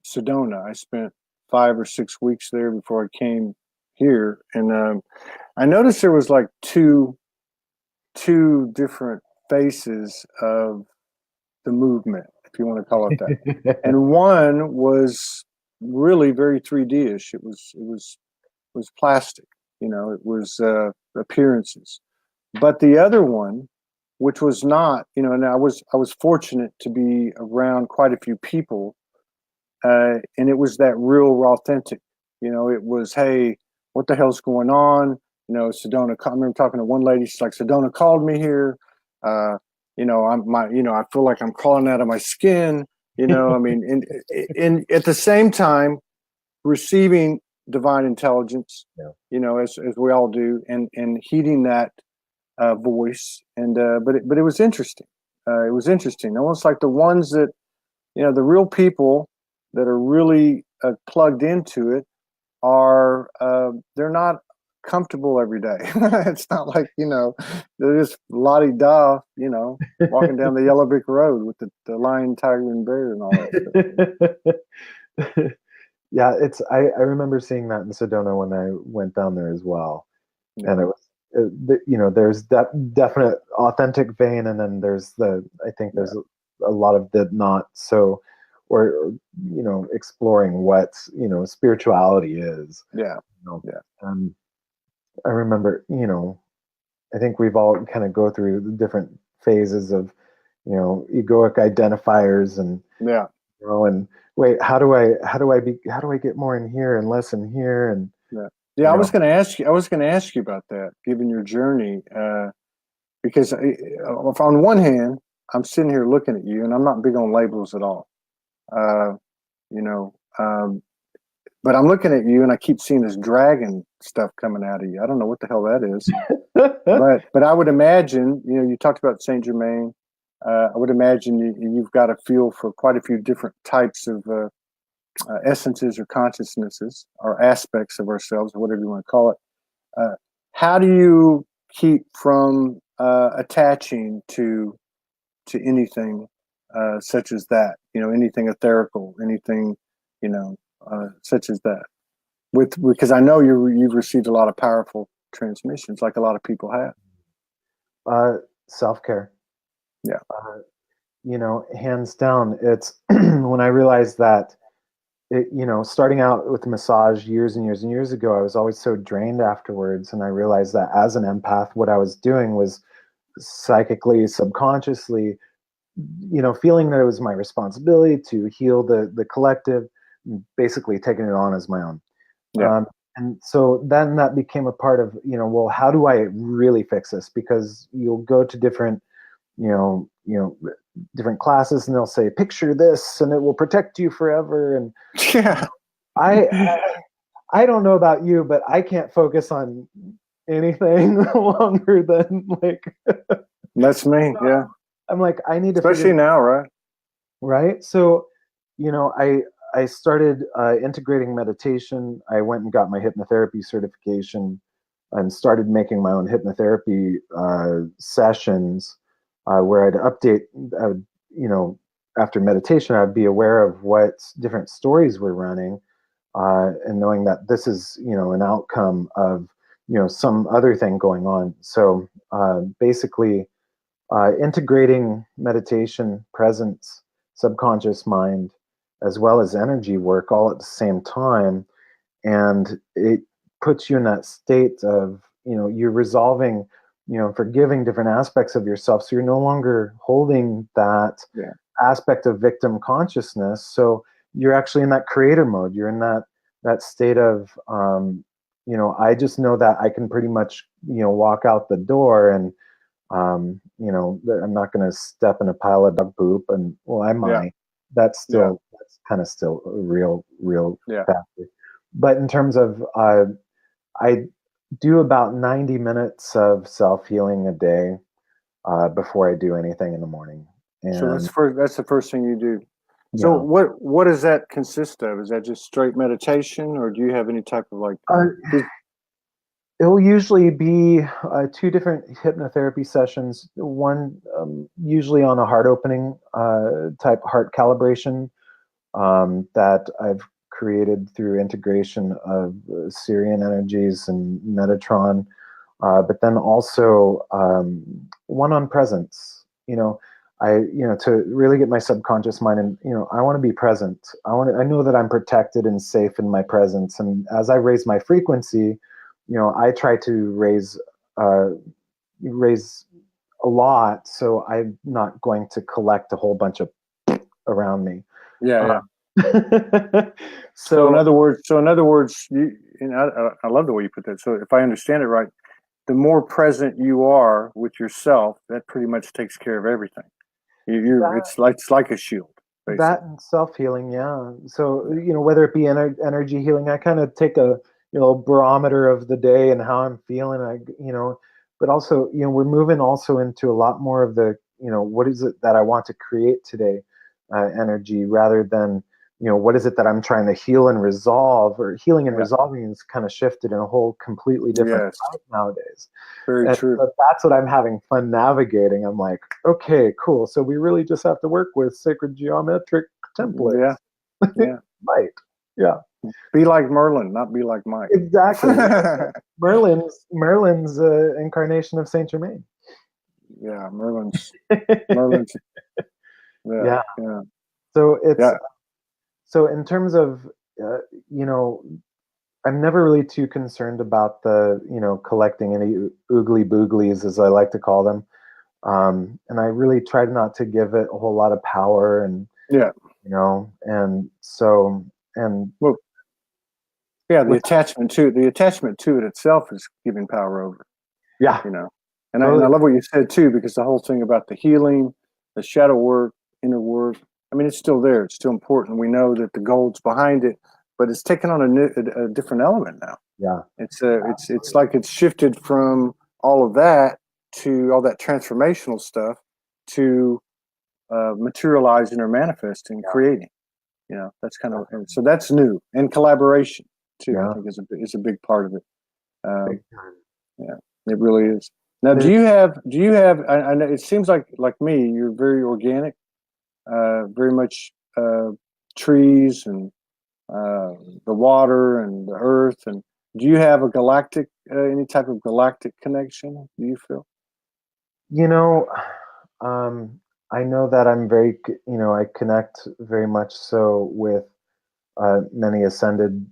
Sedona. I spent 5 or 6 weeks there before I came here, and I noticed there was like two different faces of the movement, if you want to call it that. And one was really very 3D-ish. It was plastic, it was appearances. But the other one, which was not, and I was fortunate to be around quite a few people, and it was that real authentic. It was, hey, what the hell's going on? Sedona. I remember talking to one lady. She's like, Sedona called me here. I feel like I'm crawling out of my skin. I mean, and at the same time, receiving divine intelligence. Yeah. As we all do, and heeding that voice. And but it was interesting. It was interesting. Almost like the ones that, the real people that are really plugged into it are, they're not comfortable every day. It's not like, they're just la-di-da, walking down the yellow brick road with the lion, tiger, and bear and all that stuff. Yeah, I remember seeing that in Sedona when I went down there as well. Yeah. And it was, there's that definite authentic vein, and then there's I think there's a lot of the not so, or exploring what spirituality is. Yeah. I remember, I think we've all kind of go through the different phases of, egoic identifiers and and wait, how do I get more in here and less in here? And I was going to ask you about that, given your journey, because if on one hand, I'm sitting here looking at you, and I'm not big on labels at all, but I'm looking at you, and I keep seeing this dragon stuff coming out of you. I don't know what the hell that is, but I would imagine, you talked about Saint Germain. I would imagine you've got a feel for quite a few different types of essences or consciousnesses or aspects of ourselves, or whatever you want to call it. How do you keep from attaching to anything such as that? Anything etherical, anything such as that. Because I know you've received a lot of powerful transmissions, like a lot of people have. Self-care. Yeah. Hands down. It's when I realized that, starting out with massage years and years and years ago, I was always so drained afterwards. And I realized that as an empath, what I was doing was psychically, subconsciously, feeling that it was my responsibility to heal the collective, basically taking it on as my own. Yeah. And so then that became a part of, well, how do I really fix this? Because you'll go to different, different classes, and they'll say, picture this and it will protect you forever. And yeah, I don't know about you, but I can't focus on anything longer than like. That's me. Yeah. I'm like, I need to, especially now, right? Right. So, I started integrating meditation. I went and got my hypnotherapy certification and started making my own hypnotherapy sessions where I'd update, after meditation, I'd be aware of what different stories were running, and knowing that this is, an outcome of, some other thing going on. So basically, integrating meditation, presence, subconscious mind, as well as energy work all at the same time, and it puts you in that state of, you're resolving, forgiving different aspects of yourself, so you're no longer holding that aspect of victim consciousness. So you're actually in that creator mode. You're in that state of, I just know that I can pretty much, walk out the door, and I'm not going to step in a pile of dog poop, and well, I might. That's kind of still a real factor. But in terms of, I do about 90 minutes of self-healing a day before I do anything in the morning. And so that's the first thing you do. So what does that consist of? Is that just straight meditation, or do you have any type of like? It'll usually be 2 different hypnotherapy sessions. One usually on a heart opening type heart calibration that I've created through integration of Syrian energies and Metatron, but then also one on presence. To really get my subconscious mind, and I want to be present. I know that I'm protected and safe in my presence, and as I raise my frequency, I try to raise a lot, so I'm not going to collect a whole bunch of around me. So in other words, I love the way you put that. So if I understand it right, the more present you are with yourself, that pretty much takes care of everything. It's like a shield. Basically. That and self-healing, yeah. So whether it be energy healing, I kind of take a barometer of the day and how I'm feeling. But also we're moving also into a lot more of the what is it that I want to create today, energy, rather than what is it that I'm trying to heal and resolve, or healing and resolving is kind of shifted in a whole completely different type nowadays. Very true. So that's what I'm having fun navigating. I'm like, okay, cool. So we really just have to work with sacred geometric templates. Yeah. Right. Yeah. Be like Merlin, not be like Mike. Exactly. Merlin's incarnation of Saint Germain. Yeah, Merlin's. Yeah. So it's so in terms of I'm never really too concerned about the collecting any oogly booglies, as I like to call them, and I really tried not to give it a whole lot of power, and and so the attachment to it itself is giving power over. And I love what you said too, because the whole thing about the healing, the shadow work, inner work, I mean, it's still there. It's still important. We know that the gold's behind it, but it's taken on a different element now. Yeah, it's like it's shifted from all of that to all that transformational stuff to materializing or manifesting, creating. That's kind of, so that's new, and collaboration too. I think is a big part of it. It really is. Now, do you have? I know it seems like me, you're very organic, very much trees and the water and the earth. And do you have a galactic, any type of galactic connection? Do you feel? I know that I'm very, I connect very much so with many ascended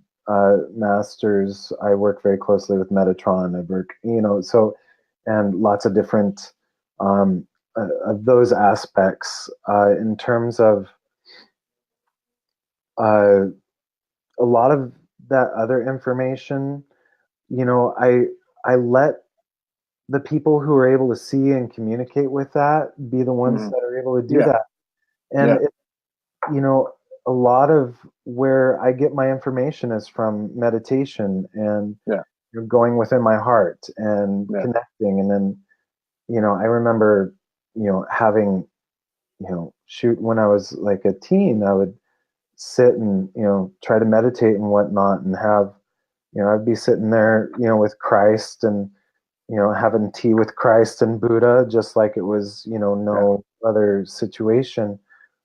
masters. I work very closely with Metatron. I work, and lots of different of those aspects. In terms of a lot of that other information, I let the people who are able to see and communicate with that be the ones that are able to do that. And a lot of where I get my information is from meditation and going within my heart and connecting. And then, I remember, having, shoot, when I was like a teen, I would sit and, try to meditate and whatnot, and have, I'd be sitting there, with Christ, and, having tea with Christ and Buddha, just like it was, no other situation.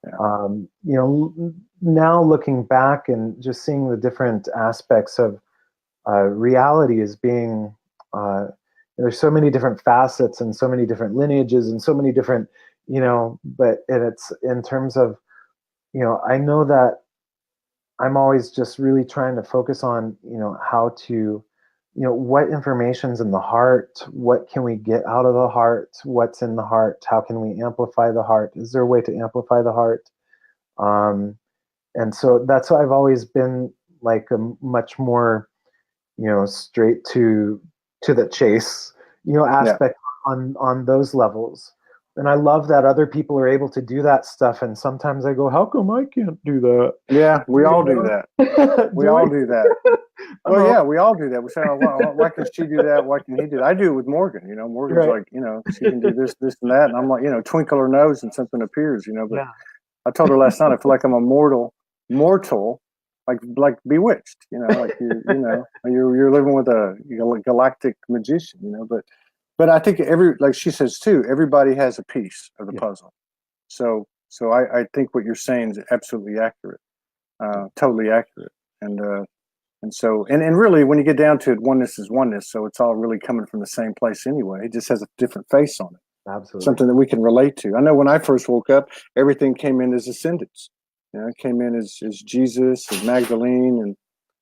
You know, now looking back and just seeing the different aspects of reality as being, there's so many different facets and so many different lineages and so many different, you know, but and it's in terms of, you know, I know that I'm always just really trying to focus on, you know, how to, you know, what information's in the heart, what can we get out of the heart, what's in the heart, how can we amplify the heart, is there a way to amplify the heart? Um, and so that's why I've always been like a much more, you know, straight to the chase, you know, Yeah. aspect on those levels. And I love that other people are able to do that stuff. And sometimes I go, how come I can't do that? Yeah, we all do You that. know? We all do that. I'm Well, all yeah, we all do that. We say, oh, why can she do that? Why can he do that? I do it with Morgan. You know, Morgan's right. like, you know, she can do this, this, and that. And I'm like, you know, twinkle her nose and something appears, you know. But Yeah. I told her last night, I feel like I'm a mortal, like bewitched, you know, like you're living with a galactic magician, you know. But I think like she says too, everybody has a piece of the Yeah. puzzle. So I think what you're saying is absolutely accurate, totally accurate. And so and really when you get down to it, oneness is oneness. So it's all really coming from the same place anyway. It just has a different face on it. Absolutely. Something that we can relate to. I know when I first woke up, everything came in as ascendants. You know, it came in as Jesus and Magdalene and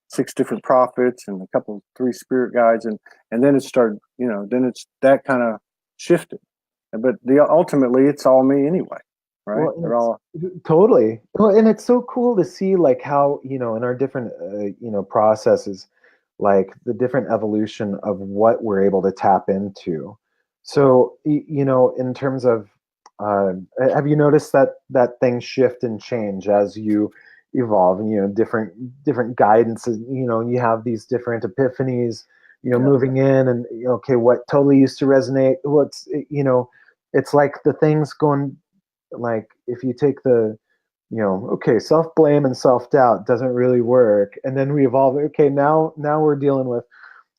6 different prophets and three spirit guides, and then it started. You know, then it's that kind of shifted. But ultimately, it's all me anyway, right? Well, They're it's all totally. Well, and it's so cool to see like how, you know, in our different, you know, processes, like the different evolution of what we're able to tap into. So, you know, in terms of, have you noticed that things shift and change as you evolve, and, you know, different guidances, you know, you have these different epiphanies, you know, yeah, moving in and, you know, okay, what totally used to resonate, what's, you know, it's like the things going, like if you take the, you know, okay, self-blame and self-doubt doesn't really work, and then we evolve, okay, now we're dealing with,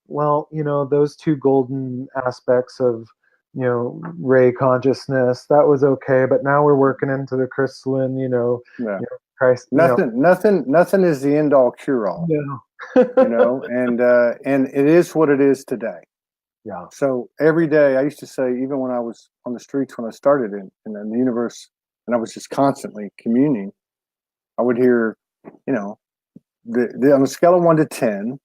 well, you know, those two golden aspects of, you know, ray consciousness, that was okay, but now we're working into the crystalline, yeah. Christ, you know. Nothing is the end all cure all. No. You know, and it is what it is today. Yeah. So every day, I used to say, even when I was on the streets when I started in the universe, and I was just constantly communing, I would hear, you know, on a scale of 1 to 10,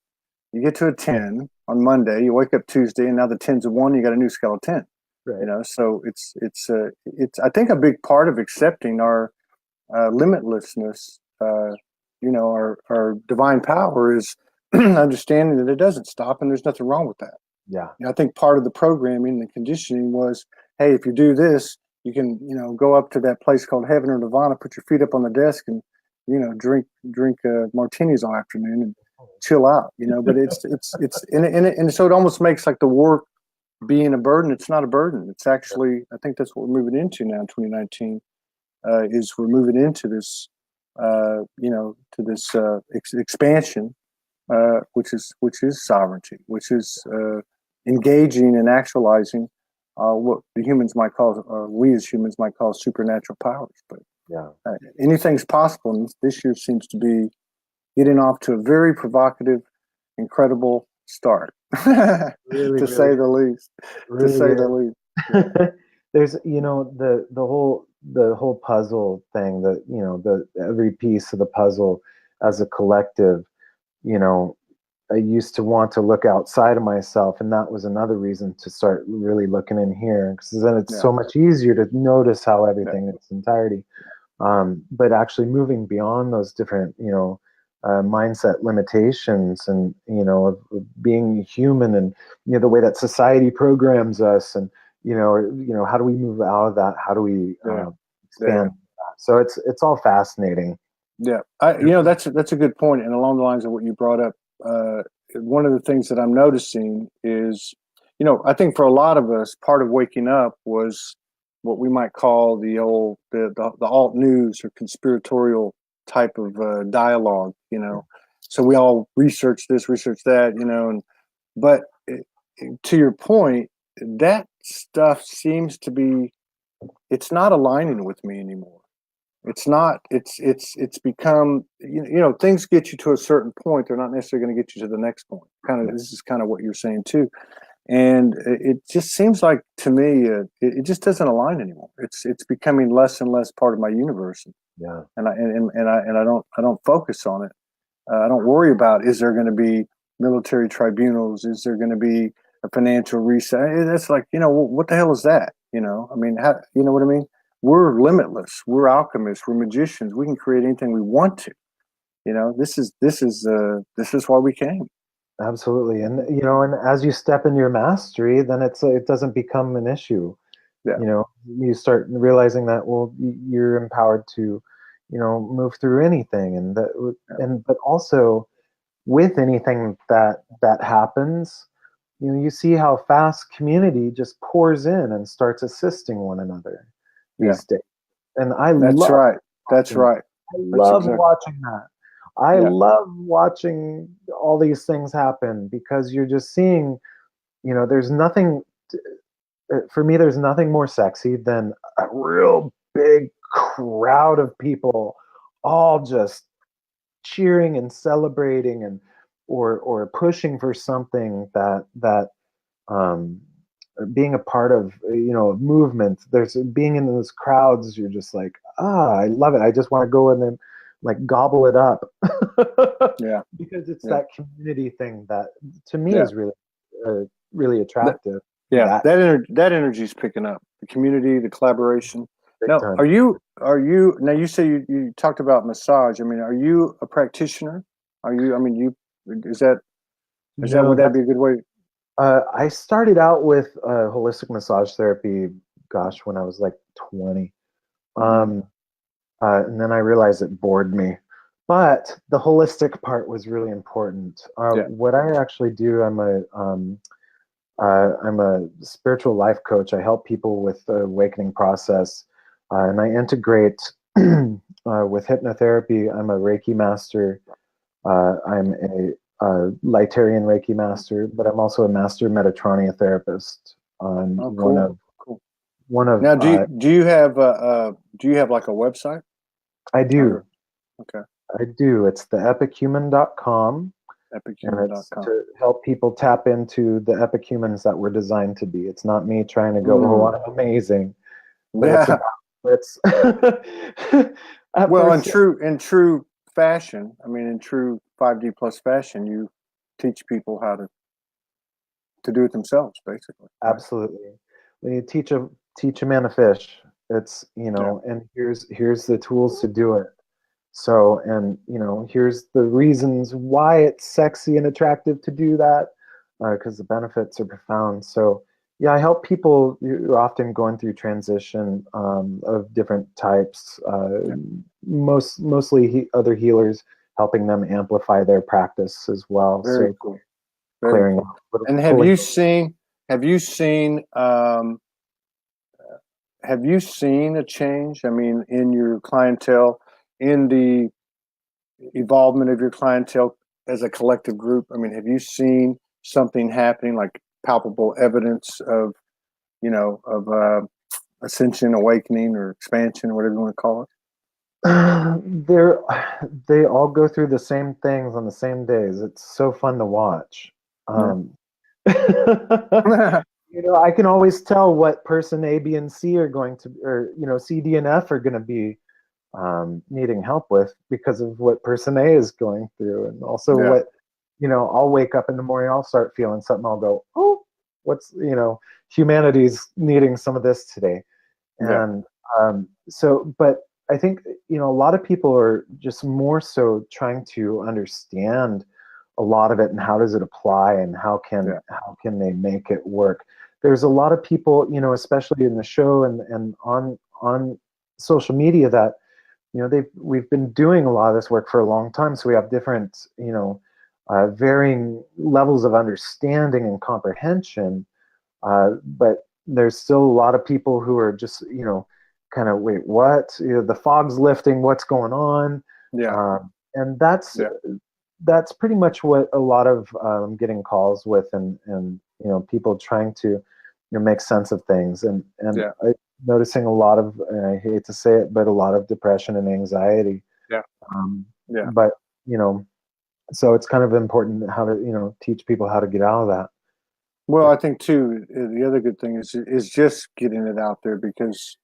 you get to a 10 on Monday, you wake up Tuesday, and now the 10's a 1, you got a new scale of 10. You Right. know, so it's I think a big part of accepting our limitlessness, you know, our divine power is understanding that it doesn't stop and there's nothing wrong with that. Yeah. You know, I think part of the programming and conditioning was, hey, if you do this, you can, you know, go up to that place called heaven or nirvana, put your feet up on the desk, and, you know, drink martinis all afternoon and chill out. You know, but it's and so it almost makes like the work being a burden. It's not a burden. It's actually, I think that's what we're moving into now in 2019. Is we're moving into this, you know, to this expansion, which is sovereignty, which is engaging and actualizing what the humans might call, we as humans might call supernatural powers. But Yeah. anything's possible, and this year seems to be getting off to a very provocative, incredible start, Really, to really, say the least. To really say the is. least. Yeah. There's, you know, the whole puzzle thing, that, you know, the every piece of the puzzle as a collective, you know, I used to want to look outside of myself, and that was another reason to start really looking in here, because then it's Yeah. so much easier to notice how Yeah. everything in its entirety. But actually moving beyond those different, you know, mindset limitations, and, you know, of being human, and, you know, the way that society programs us, and, how do we move out of that? How do we Yeah. Yeah. expand that? So it's all fascinating. Yeah, that's a good point, and along the lines of what you brought up, one of the things that I'm noticing is, you know, I think for a lot of us, part of waking up was what we might call the alt news or conspiratorial type of dialogue, you know. So we all research this, research that, you know, but to your point, that stuff seems to be, it's not aligning with me anymore. It's not. It's become. Things get you to a certain point. They're not necessarily going to get you to the next point. Kind of. This is kind of what you're saying too. And it just seems like to me, it just doesn't align anymore. It's becoming less and less part of my universe. Yeah. And I don't focus on it. I don't worry about, is there going to be military tribunals? Is there going to be a financial reset? That's like, what the hell is that? I mean, you know what I mean? We're limitless. We're alchemists. We're magicians. We can create anything we want to. This is why we came. Absolutely. And and as you step into your mastery, then it doesn't become an issue. Yeah. You start realizing that, well, you're empowered to move through anything, and but also with anything that happens, you see how fast community just pours in and starts assisting one another these days. And That's right. That's right. I love watching that. I love watching all these things happen, because you're just seeing, there's nothing, for me, there's nothing more sexy than a real big crowd of people all just cheering and celebrating or pushing for something that being a part of, a movement. There's being in those crowds, you're just like, I love it. I just want to go in and like gobble it up. Yeah. Because it's that community thing that to me is really really attractive. That energy is picking up. The community, the collaboration. Now, time. are you now, you say you talked about massage. I mean, are you a practitioner? Would that be a good way? I started out with holistic massage therapy, when I was like 20. And then I realized it bored me. But the holistic part was really important. What I actually do, I'm a spiritual life coach. I help people with the awakening process, and I integrate with hypnotherapy. I'm a Reiki master. I'm a Lightarian Reiki master, but I'm also a master Metatronia therapist. Cool. One of. Now, do you have like a website? I do. Okay. I do. It's theepichuman.com. Epichuman.com. And it's to help people tap into the epic humans that we're designed to be. It's not me trying to go, oh, I'm amazing. But it's well, in true fashion, I mean, in true 5D plus fashion, you teach people how to do it themselves, basically. Absolutely. When you teach a man to fish, it's, and here's the tools to do it. So, and here's the reasons why it's sexy and attractive to do that, because the benefits are profound. So, I help people who are often going through transition of different types. Mostly other healers, helping them amplify their practice as well. Very cool. Clearing cool. And have you seen a change? I mean, in your clientele, in the evolvement of your clientele as a collective group? I mean, have you seen something happening, like palpable evidence of ascension, awakening, or expansion, whatever you want to call it? They all go through the same things on the same days. It's so fun to watch. I can always tell what person A, B, and C are going to, or C, D, and F are going to be needing help with, because of what person A is going through, and also what I'll wake up in the morning, I'll start feeling something, I'll go, oh, what's humanity's needing some of this today. And but I think a lot of people are just more so trying to understand a lot of it, and how does it apply, and how can they make it work. There's a lot of people, especially in the show and on social media, that we've been doing a lot of this work for a long time, so we have different varying levels of understanding and comprehension, but there's still a lot of people who are just kind of, wait, what? The fog's lifting, what's going on? And that's pretty much what a lot of I'm getting calls with, and people trying to make sense of things, and noticing a lot of, and I hate to say it, but a lot of depression and anxiety. Yeah. Yeah. But, so it's kind of important how to, teach people how to get out of that. Well, I think too, the other good thing is just getting it out there, because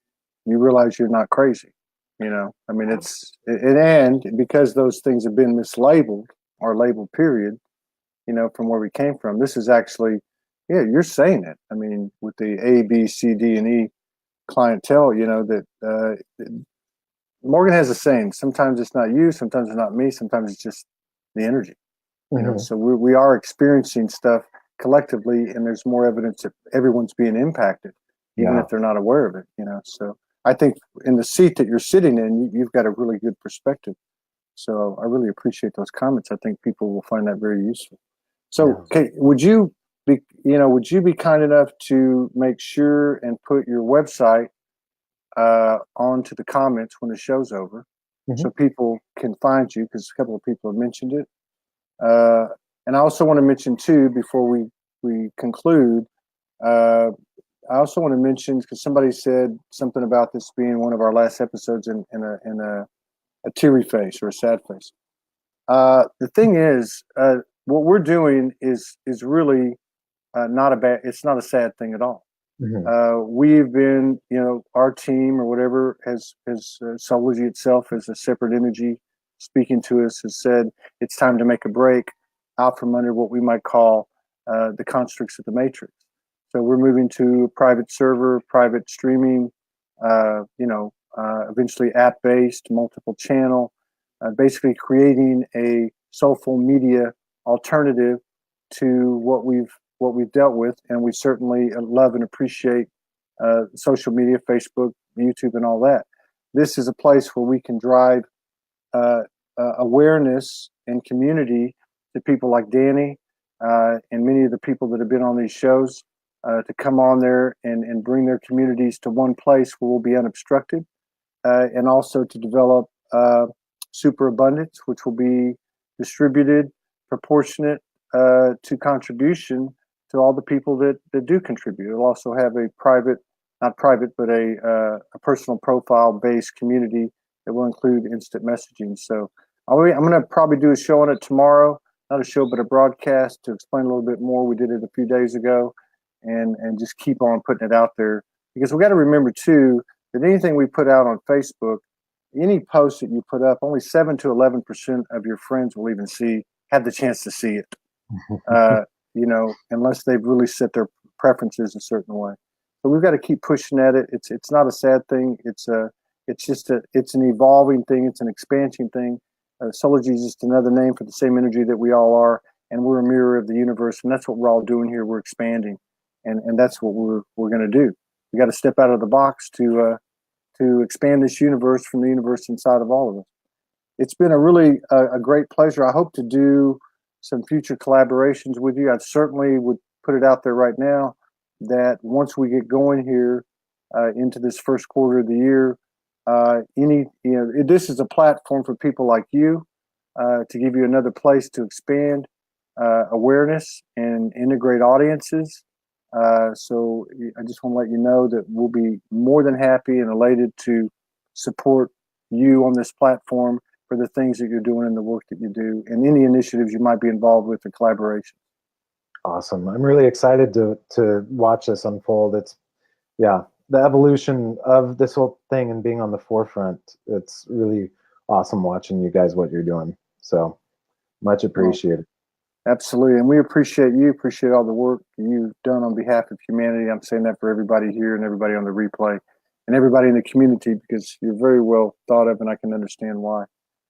you realize you're not crazy. I mean, and because those things have been mislabeled or labeled, period, from where we came from, this is actually, yeah, you're saying it. I mean, with the A, B, C, D, and E clientele, that Morgan has a saying, sometimes it's not you, sometimes it's not me, sometimes it's just the energy. So we are experiencing stuff collectively, and there's more evidence that everyone's being impacted, even if they're not aware of it. So I think in the seat that you're sitting in, you've got a really good perspective. So I really appreciate those comments. I think people will find that very useful. So, okay, would you be kind enough to make sure and put your website onto the comments when the show's over, so people can find you, because a couple of people have mentioned it. And I also want to mention too, before we conclude, I also want to mention, because somebody said something about this being one of our last episodes in a teary face or a sad face. The thing is, what we're doing is really it's not a sad thing at all. We've been, our team or whatever has Soulogy itself as a separate entity speaking to us has said it's time to make a break out from under what we might call the constructs of the matrix. So we're moving to a private server, private streaming, eventually app-based, multiple channel, basically creating a soulful media alternative to what we've dealt with. And we certainly love and appreciate social media, Facebook, YouTube, and all that. This is a place where we can drive awareness and community to people like Danny and many of the people that have been on these shows, to come on there and bring their communities to one place where we'll be unobstructed, and also to develop superabundance, which will be distributed proportionate to contribution to all the people that do contribute. It'll also have a not private, but a personal profile based community that will include instant messaging. So I'm going to probably do a show on it tomorrow, not a show, but a broadcast to explain a little bit more. We did it a few days ago, and just keep on putting it out there, because we got to remember too that anything we put out on Facebook, any post that you put up, only 7 to 11% of your friends will even have the chance to see it. Unless they've really set their preferences a certain way. So we've got to keep pushing at it. It's not a sad thing. It's an evolving thing. It's an expansion thing. Soulogy is just another name for the same energy that we all are, and we're a mirror of the universe, and that's what we're all doing here. We're expanding, and that's what we're going to do. We got to step out of the box to expand this universe from the universe inside of all of us. It's been a really a great pleasure. I hope to do some future collaborations with you. I certainly would put it out there right now that once we get going here into this first quarter of the year, this is a platform for people like you to give you another place to expand awareness and integrate audiences. So I just want to let you know that we'll be more than happy and elated to support you on this platform for the things that you're doing and the work that you do, and any initiatives you might be involved with in collaboration. Awesome. I'm really excited to watch this unfold. The evolution of this whole thing and being on the forefront. It's really awesome watching you guys, what you're doing. So much appreciated. Well, absolutely. And we appreciate all the work you've done on behalf of humanity. I'm saying that for everybody here and everybody on the replay and everybody in the community, because you're very well thought of, and I can understand why.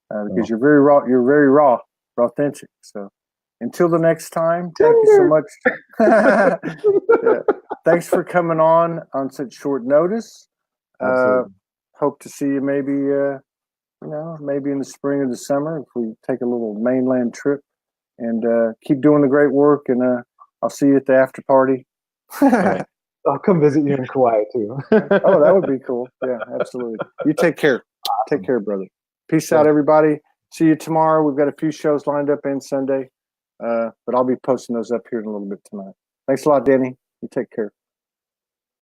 Because you're very raw, authentic. So until the next time, thank you so much. Yeah. Thanks for coming on such short notice. Hope to see you maybe in the spring or the summer, if we take a little mainland trip, and keep doing the great work. And I'll see you at the after party. Right. I'll come visit you in Kauai too. Oh, that would be cool. Yeah, absolutely. You take care. Take care, brother. Peace out, everybody. See you tomorrow. We've got a few shows lined up and Sunday, but I'll be posting those up here in a little bit tonight. Thanks a lot, Danny. You take care.